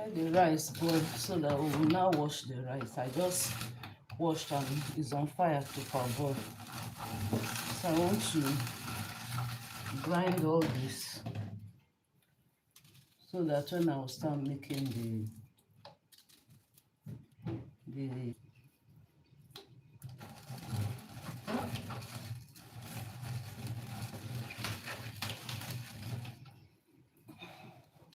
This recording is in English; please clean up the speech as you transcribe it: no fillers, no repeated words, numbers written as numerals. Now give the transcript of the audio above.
Let the rice boil so that we will now wash the rice. I just washed and it's on fire to parboil. So I want to grind all this so that when I will start making the